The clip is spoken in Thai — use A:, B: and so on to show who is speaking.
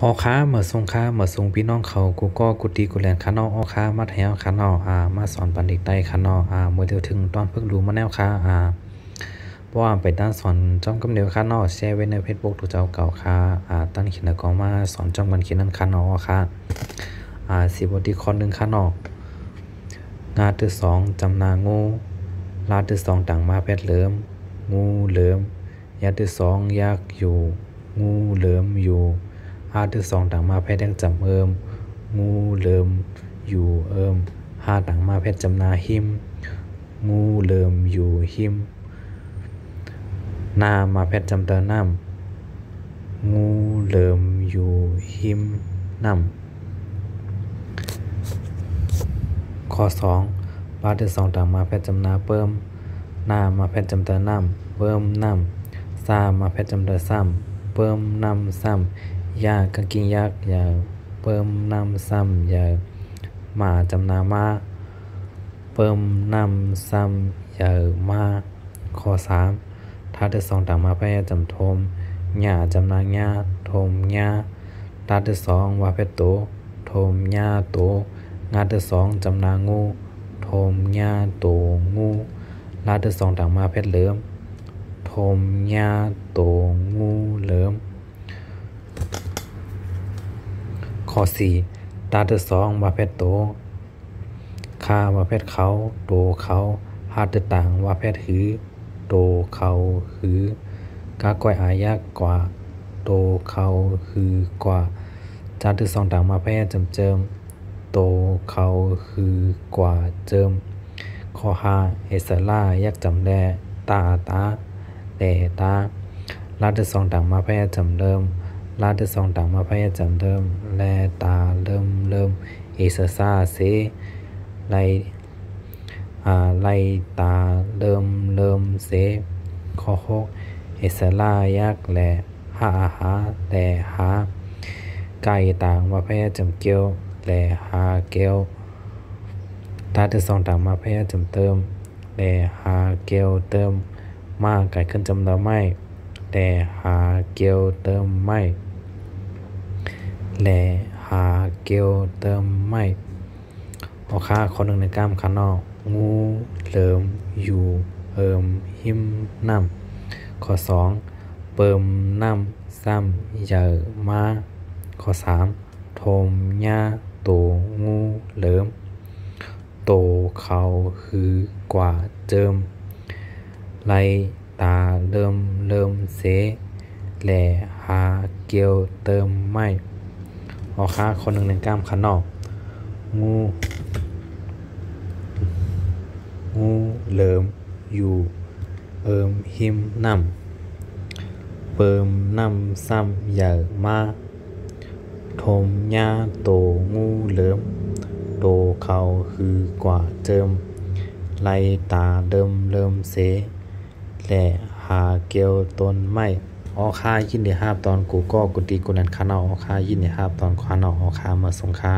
A: ออค้าเมื่อทรงค้าเมื่อทรงพี่น้องเขากูก็กุฏิกูแลนคานอออค้ามาแถวคานอมาสอนปันเด็กใต้คานอเมื่อเดียวถึงตอนเพิ่งรู้มาแนวค้าเพราะว่าไปด้านสอนจ้อมกำเดียวคานอแชร์ไว้ในเฟซบุ๊กตัวเจ้าเก่าค้าตั้งขีดก็มาสอนจ้อมกันขีดนั้นคานอค้าสิบทีคนหนึ่งคานองาที่สองจำนางูลาที่สองต่างมาแพทย์เหลิมงูเหลิมยาที่สองยากอยู่งูเหลิมอยู่ที่สองต่างมาแพทย์ยังจำงูเหลิมอยู่ต่างมาแพทย์จำนาหิมงูเหลิมอยู่หิมนามาแพทย์จำเตอน้ำงูเหลิมอยู่หิมน้ำข้อสองบาทที่สองต่างมาแพทย์จำนาเพิ่มนามาแพทย์จำเตอน้ำเพิ่มน้ำซามาแพทย์จำเตอซ้ำเพิ่มน้ำซ้ำยากกางกินยากอย่าเพิ่มน้ำซ้ำอย่ามาจำนามาเพิ่มน้ำซ้ำอย่ามาข้อสามถ้าที่สองต่างมาแพทย์จำทมหญ้าจำนาหญ้าทมหญ้าตาที่สองว่าแพทย์โตทมหญ้าโตงาที่สองจำนางูทมหญ้าโตงูลาที่สองต่างมาแพทย์เหลิมทมหญ้าโตงูเหลิมข้อสี่ตาที่สองว่าแพทย์โตข้าว่าแพทย์เขาโตเขาหาที่ต่างว่าแพทย์หือโตเขาหือกาก้อยยากกว่าโตเขาหือกว่าจาที่สองต่างมาแพทย์จำเจิมโตเขาคือกว่าเจิมข้อห้าเฮสล่ายากจำแดตาแต่ตาลาที่สองต่างมาแพทย์จำเดิมลาที่สองต่างมาพยายจำเดิมแลตาเริ่มเอสซาเซไลไลตาเริ่มเซข้อหกเอสลายักแลหาแต่หาไก่ต่างมาพยายจำเกียวแลหาเกียวตาที่สองต่างมาพยายจำเติมแลหาเกียวเติมมาไก่ขึ้นจำเดิมไม่แต่หาเกียวเติมไม่แลหาเกียวเติมไม่อค่าคนหนึ่งในกล้ามขานอกงูเหลิมอยู่หิมน้ำข้อสองเปิมน้ำซ้ำเหยอะมาข้อสามโทมหญ้าโตงูเหลิมโตเขาคือกว่าเจิมไลตาเริ่มเสแหล่หาเกียวเติมไม่ค่าคนหนึ่งในกล้ามขานอกงูเหลิมอยู่หิมน้ำเปิมน้ำซ้ำใหญ่มาทมหญ้าโตงูเหลิมโตเขาคือกว่าเจิมไลตาเริ่มเสแหล่หาเกียวต้นไม้ค่ายินดีห้าตอนกูก็กุฏิกูนันคานอค่ายินดีห้าตอนคานอค่ามาสงค่า